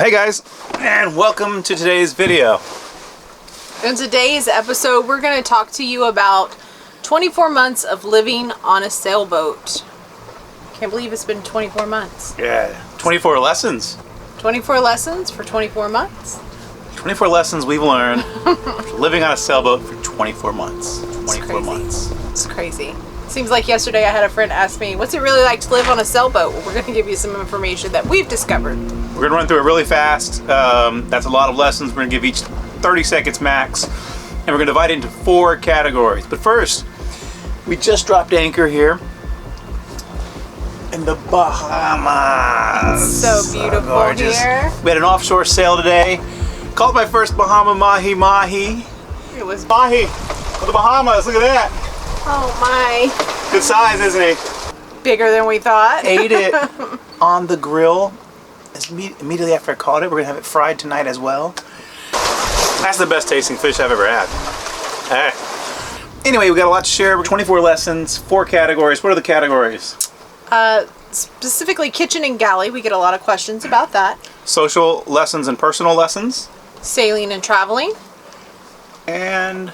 Hey guys, and welcome to today's video. In today's episode, we're going to talk to you about 24 months of living on a sailboat. Can't believe it's been 24 months. Yeah, 24 lessons. 24 lessons for 24 months. 24 lessons we've learned living on a sailboat for 24 months. 24 months. It's crazy. Seems like yesterday I had a friend ask me, what's it really like to live on a sailboat? Well, we're going to give you some information that we've discovered. We're going to run through it really fast. That's a lot of lessons. We're going to give each 30 seconds max. And we're going to divide it into 4 categories. But first, we just dropped anchor here in the Bahamas. It's so beautiful here. We had an offshore sail today. Caught my first Bahama Mahi. It was Mahi of the Bahamas. Look at that. Oh my. Good size, isn't he? Bigger than we thought. Ate it on the grill immediately after I caught it. We're going to have it fried tonight as well. That's the best tasting fish I've ever had. Anyway, we got a lot to share. 24 lessons, 4 categories. What are the categories? Specifically kitchen and galley. We get a lot of questions about that. Social lessons and personal lessons. Sailing and traveling. And,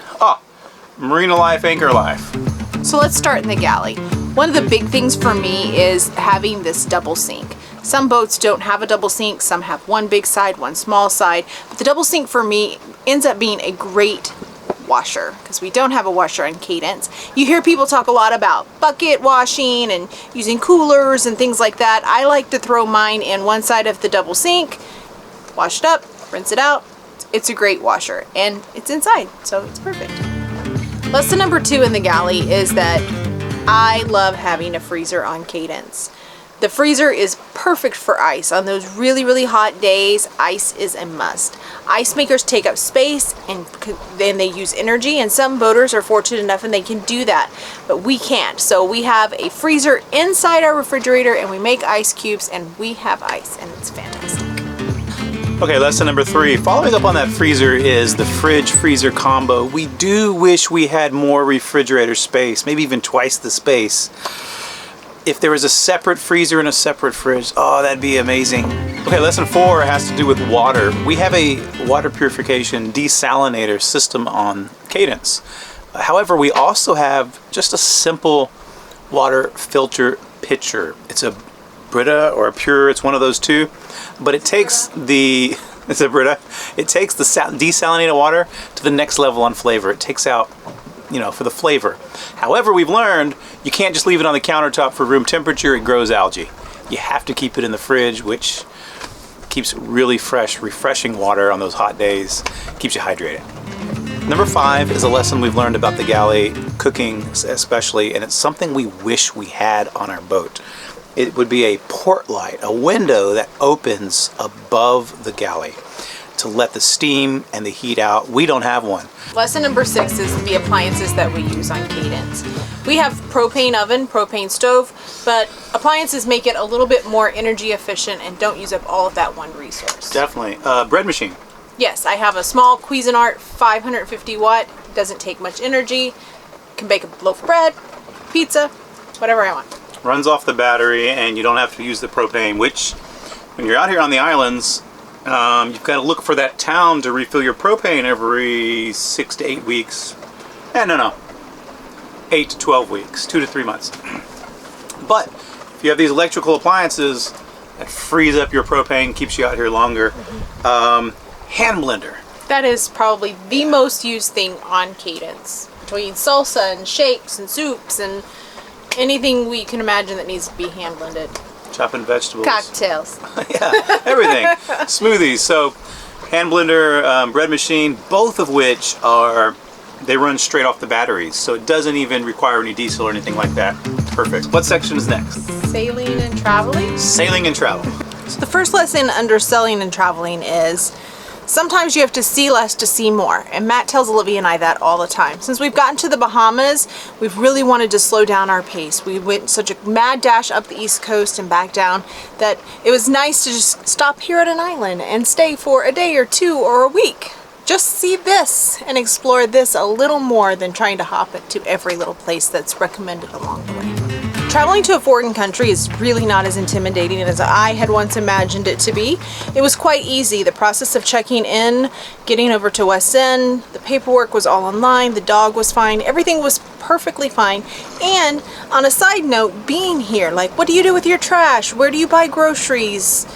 marina life, anchor life. So let's start in the galley. One of the big things for me is having this double sink. Some boats don't have a double sink, some have one big side, one small side, but the double sink for me ends up being a great washer because we don't have a washer on Cadence. You hear people talk a lot about bucket washing and using coolers and things like that. I like to throw mine in one side of the double sink, wash it up, rinse it out. It's a great washer and it's inside, so it's perfect. Lesson number 2 in the galley is that I love having a freezer on Cadence. The freezer is perfect for ice. On those really, really hot days, ice is a must. Ice makers take up space and then they use energy, and some boaters are fortunate enough and they can do that, but we can't. So we have a freezer inside our refrigerator and we make ice cubes and we have ice and it's fantastic. Okay, lesson number 3. Following up on that freezer is the fridge-freezer combo. We do wish we had more refrigerator space, maybe even twice the space. If there was a separate freezer and a separate fridge, oh, that'd be amazing. Okay, lesson 4 has to do with water. We have a water purification desalinator system on Cadence. However, we also have just a simple water filter pitcher. It's a Brita or a Pure, it's one of those two. But it takes the desalinated water to the next level on flavor. It takes out, for the flavor. However, we've learned you can't just leave it on the countertop for room temperature. It grows algae. You have to keep it in the fridge, which keeps really fresh, refreshing water on those hot days. Keeps you hydrated. Number 5 is a lesson we've learned about the galley, cooking especially, and it's something we wish we had on our boat. It would be a port light, a window that opens above the galley to let the steam and the heat out. We don't have one. Lesson number 6 is the appliances that we use on Cadence. We have propane oven, propane stove, but appliances make it a little bit more energy efficient and don't use up all of that one resource. Definitely. Bread machine. Yes, I have a small Cuisinart 550 watt. Doesn't take much energy. Can bake a loaf of bread, pizza, whatever I want. Runs off the battery and you don't have to use the propane, which when you're out here on the islands, you've got to look for that town to refill your propane every 6 to 8 weeks. 8 to 12 weeks, 2 to 3 months. But if you have these electrical appliances that freeze up your propane, keeps you out here longer. Hand blender. That is probably the most used thing on Cadence. Between salsa and shakes and soups and anything we can imagine that needs to be hand blended. Chopping vegetables. Cocktails. Yeah, everything. Smoothies. So, hand blender, bread machine, both of which they run straight off the batteries. So it doesn't even require any diesel or anything like that. Perfect. What section is next? Sailing and traveling. Sailing and travel. So the first lesson under sailing and traveling is sometimes you have to see less to see more, and Matt tells Olivia and I that all the time. Since we've gotten to the Bahamas, we've really wanted to slow down our pace. We went such a mad dash up the East Coast and back down that it was nice to just stop here at an island and stay for a day or 2 or a week. Just see this and explore this a little more than trying to hop it to every little place that's recommended along the way. Traveling to a foreign country is really not as intimidating as I had once imagined it to be. It was quite easy. The process of checking in, getting over to West End, the paperwork was all online, the dog was fine, everything was perfectly fine. And on a side note, being here, like, what do you do with your trash? Where do you buy groceries?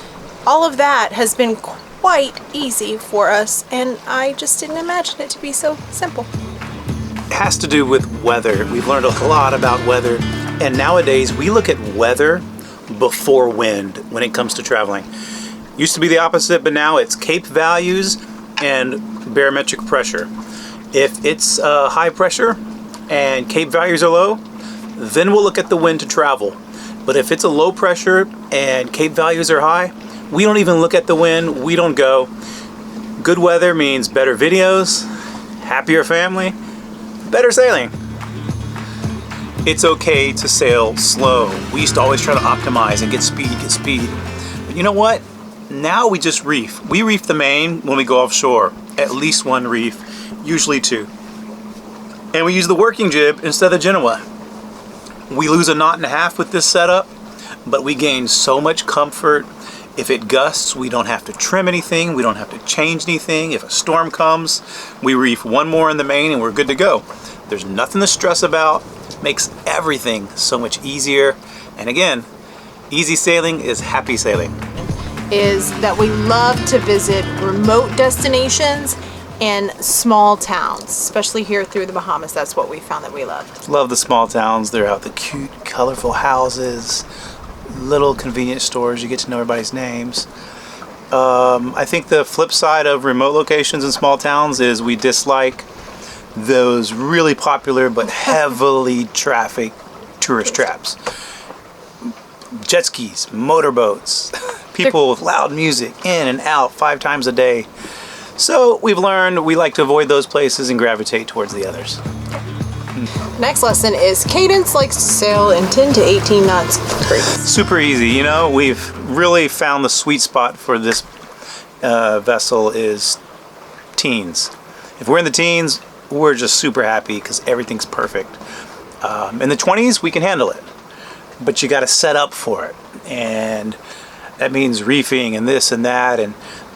All of that has been quite easy for us, and I just didn't imagine it to be so simple. It has to do with weather. We've learned a lot about weather, and nowadays we look at weather before wind when it comes to traveling. Used to be the opposite, but now it's Cape values and barometric pressure. If it's high pressure and Cape values are low, then we'll look at the wind to travel. But if it's a low pressure and Cape values are high, we don't even look at the wind, we don't go. Good weather means better videos, happier family, better sailing. It's okay to sail slow. We used to always try to optimize and get speed. But you know what? Now we just reef. We reef the main when we go offshore. At least one reef, usually two. And we use the working jib instead of the Genoa. We lose a knot and a half with this setup, but we gain so much comfort. If it gusts, we don't have to trim anything, we don't have to change anything. If a storm comes, we reef one more in the main and we're good to go. There's nothing to stress about. Makes everything so much easier. And again, easy sailing is happy sailing. Is that we love to visit remote destinations and small towns, especially here through the Bahamas. That's what we found that we loved. Love the small towns. They're out the cute, colorful houses, little convenience stores. You get to know everybody's names. I think the flip side of remote locations in small towns is we dislike those really popular but heavily trafficked tourist traps. Jet skis, motorboats, people with loud music in and out 5 times a day. So we've learned we like to avoid those places and gravitate towards the others. Next lesson is Cadence likes to sail in 10 to 18 knots breaks. Super easy. You know, we've really found the sweet spot for this vessel is teens. If we're in the teens, we're just super happy because everything's perfect. In the 20s, we can handle it, but you got to set up for it, and that means reefing and this and that, and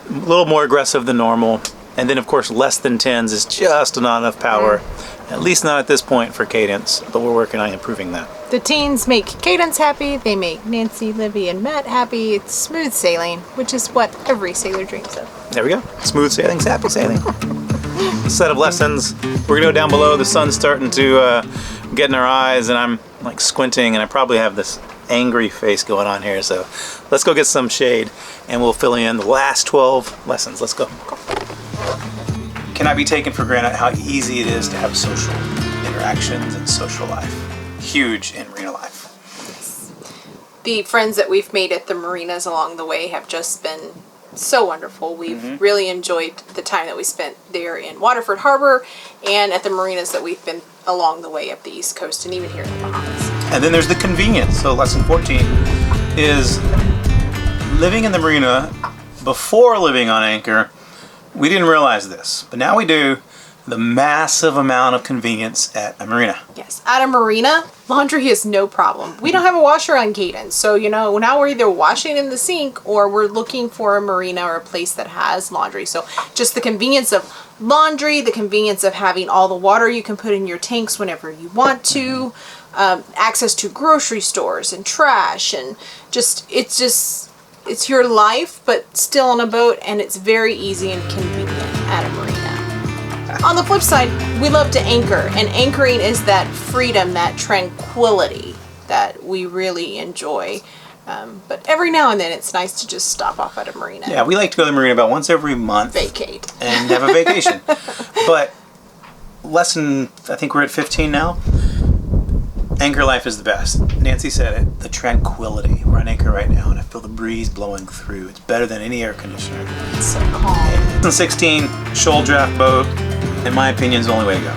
a little more aggressive than normal. And then, of course, less than 10s is just not enough power. At least not at this point for Cadence, but we're working on improving that. The teens make Cadence happy, they make Nancy, Libby, and Matt happy. It's smooth sailing, which is what every sailor dreams of. There we go. Smooth sailing's happy sailing. Set of lessons. We're gonna go down below. The sun's starting to get in our eyes, and I'm like squinting, and I probably have this angry face going on here. So let's go get some shade, and we'll fill in the last 12 lessons. Let's go. Cannot be taken for granted how easy it is to have social interactions and social life. Huge in marina life. The friends that we've made at the marinas along the way have just been so wonderful. We've really enjoyed the time that we spent there in Waterford Harbor and at the marinas that we've been along the way up the East Coast and even here in the Bahamas. And then there's the convenience. So lesson 14 is living in the marina before living on anchor. We didn't realize this, but now we do. The massive amount of convenience at a marina. Yes, at a marina, laundry is no problem. We don't have a washer on Cadence, so you know, now we're either washing in the sink or we're looking for a marina or a place that has laundry. So just the convenience of laundry, the convenience of having all the water you can put in your tanks whenever you want to, access to grocery stores and trash, and it's your life, but still on a boat, and it's very easy and convenient at a marina. On the flip side, we love to anchor, and anchoring is that freedom, that tranquility that we really enjoy. But every now and then, it's nice to just stop off at a marina. Yeah, we like to go to the marina about once every month. Vacate. And have a vacation. But lesson, I think we're at 15 now. Anchor life is the best. Nancy said it, the tranquility. We're on anchor right now, and I feel the breeze blowing through. It's better than any air conditioner. It's so calm. And 16, shoal draft boat, in my opinion, is the only way to go.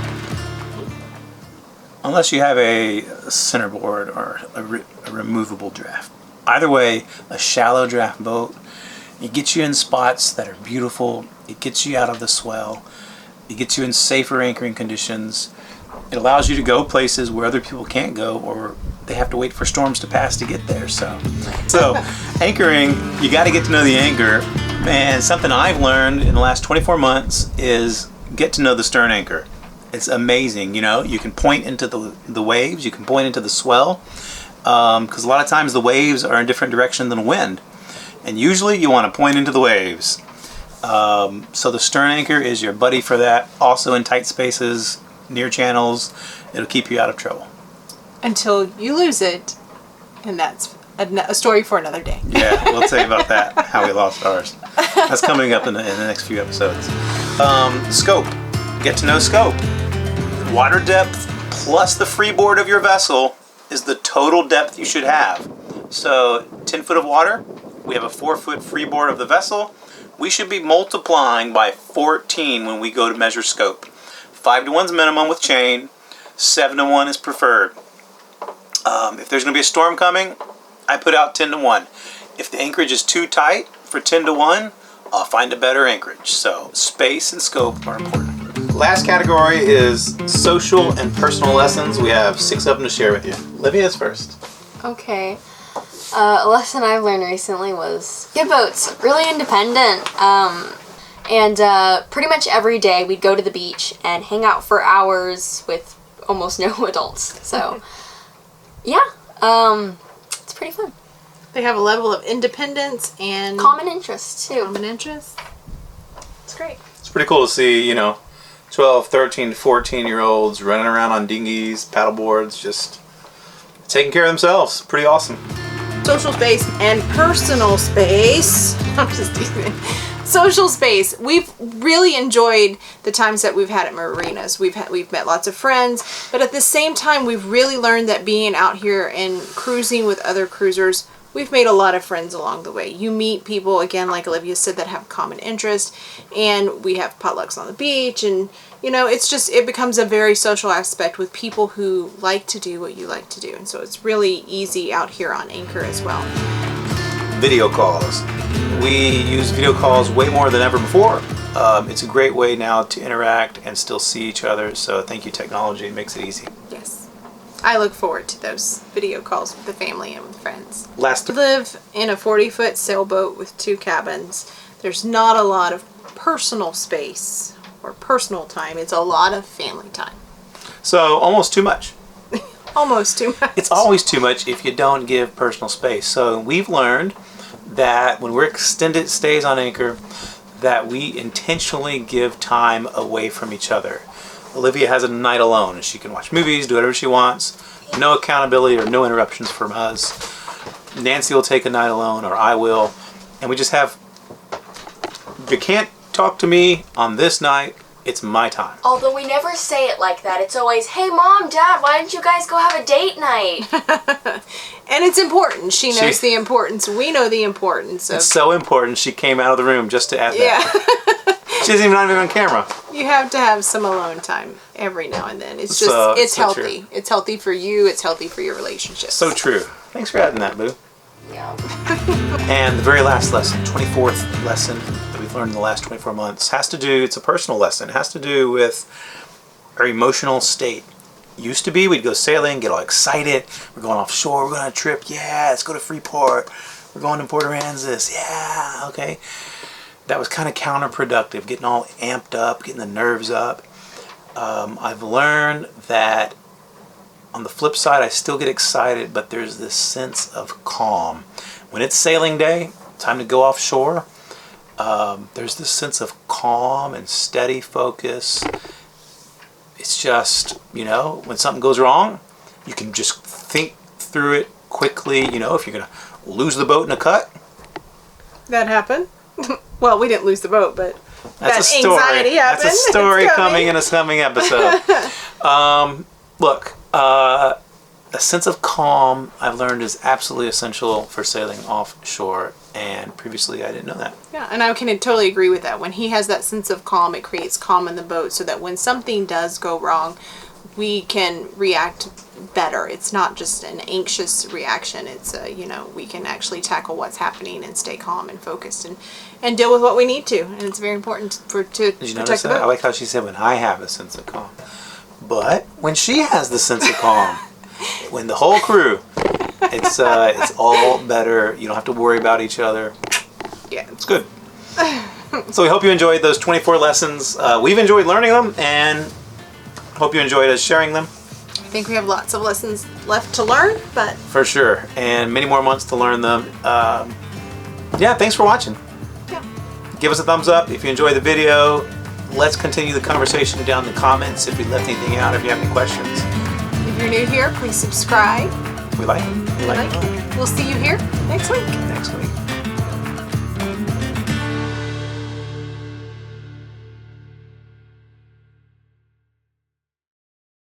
Unless you have a centerboard or a removable draft. Either way, a shallow draft boat, it gets you in spots that are beautiful. It gets you out of the swell. It gets you in safer anchoring conditions. It allows you to go places where other people can't go, or they have to wait for storms to pass to get there. So anchoring, you got to get to know the anchor. And something I've learned in the last 24 months is get to know the stern anchor. It's amazing, you know. You can point into the waves, you can point into the swell, because a lot of times the waves are in a different direction than the wind. And usually you want to point into the waves. So the stern anchor is your buddy for that. Also in tight spaces, near channels, it'll keep you out of trouble. Until you lose it, and that's a story for another day. Yeah, we'll tell you about that, how we lost ours. That's coming up in the next few episodes. Scope. Get to know scope. Water depth plus the freeboard of your vessel is the total depth you should have. So 10 foot of water, we have a 4 foot freeboard of the vessel. We should be multiplying by 14 when we go to measure scope. 5 to 1's minimum with chain, 7 to 1 is preferred. If there's going to be a storm coming, I put out 10 to 1. If the anchorage is too tight for 10 to 1, I'll find a better anchorage. So space and scope are important. Last category is social and personal lessons. We have 6 of them to share with you. Olivia's first. Okay. A lesson I've learned recently was get boats, really independent. And pretty much every day we'd go to the beach and hang out for hours with almost no adults. So, yeah, it's pretty fun. They have a level of independence and Common interests, too. common interests. It's great. It's pretty cool to see, 12, 13, 14-year-olds running around on dinghies, paddle boards, just taking care of themselves. Pretty awesome. Social space and personal space. I'm just teasing. Social space. We've really enjoyed the times that we've had at marinas. We've met lots of friends, but at the same time, we've really learned that being out here and cruising with other cruisers, we've made a lot of friends along the way. You meet people, again, like Olivia said, that have common interest, and we have potlucks on the beach, and it becomes a very social aspect with people who like to do what you like to do, and so it's really easy out here on Anchor as well. Video calls. We use video calls way more than ever before. It's a great way now to interact and still see each other, so thank you, technology. It makes it easy. Yes. I look forward to those video calls with the family and with friends. Last We live in a 40-foot sailboat with 2 cabins. There's not a lot of personal space or personal time. It's a lot of family time. So almost too much. Almost too much. It's always too much if you don't give personal space. So we've learned that when we're extended stays on Anchor, that we intentionally give time away from each other. Olivia has a night alone, and she can watch movies, do whatever she wants. No accountability or no interruptions from us. Nancy will take a night alone, or I will. And we just have, you can't talk to me on this night. It's my time. Although we never say it like that. It's always, hey, Mom, Dad, why didn't you guys go have a date night? And it's important. She knows the importance. We know the importance of... It's so important she came out of the room just to add that. Yeah. She's even not even on camera. You have to have some alone time every now and then. It's just, it's so healthy. true. It's healthy for you. It's healthy for your relationship. So true. Thanks for adding that, Boo. Yeah. And the very last lesson, 24th lesson that we've learned in the last 24 months, it's a personal lesson. It has to do with our emotional state. Used to be, we'd go sailing, get all excited. We're going offshore, we're going on a trip. Yeah, let's go to Freeport. We're going to Port Aransas. Yeah, okay. That was kind of counterproductive, getting all amped up, getting the nerves up. I've learned that on the flip side, I still get excited, but there's this sense of calm. When it's sailing day, time to go offshore, there's this sense of calm and steady focus. It's just, when something goes wrong, you can just think through it quickly. If you're going to lose the boat in a cut. That happened. Well, we didn't lose the boat, but that's a story. Anxiety happened. That's a story coming in a coming episode. Look, a sense of calm, I've learned, is absolutely essential for sailing offshore, and previously I didn't know that. Yeah, and I can totally agree with that. When he has that sense of calm, it creates calm in the boat so that when something does go wrong, we can react better. It's not just an anxious reaction. It's we can actually tackle what's happening and stay calm and focused and deal with what we need to. And it's very important to protect the boat. I like how she said, when I have a sense of calm. But when she has the sense of calm, When the whole crew, it's all better. You don't have to worry about each other. Yeah. It's good. So we hope you enjoyed those 24 lessons. We've enjoyed learning them, and hope you enjoyed us sharing them. I think we have lots of lessons left to learn, but For sure, and many more months to learn them. Yeah, thanks for watching. yeah. Give us a thumbs up if you enjoyed the video. Let's continue the conversation down in the comments if we left anything out, if you have any questions. If you're new here, please subscribe. We like it. We like it. We'll see you here next week. Next week.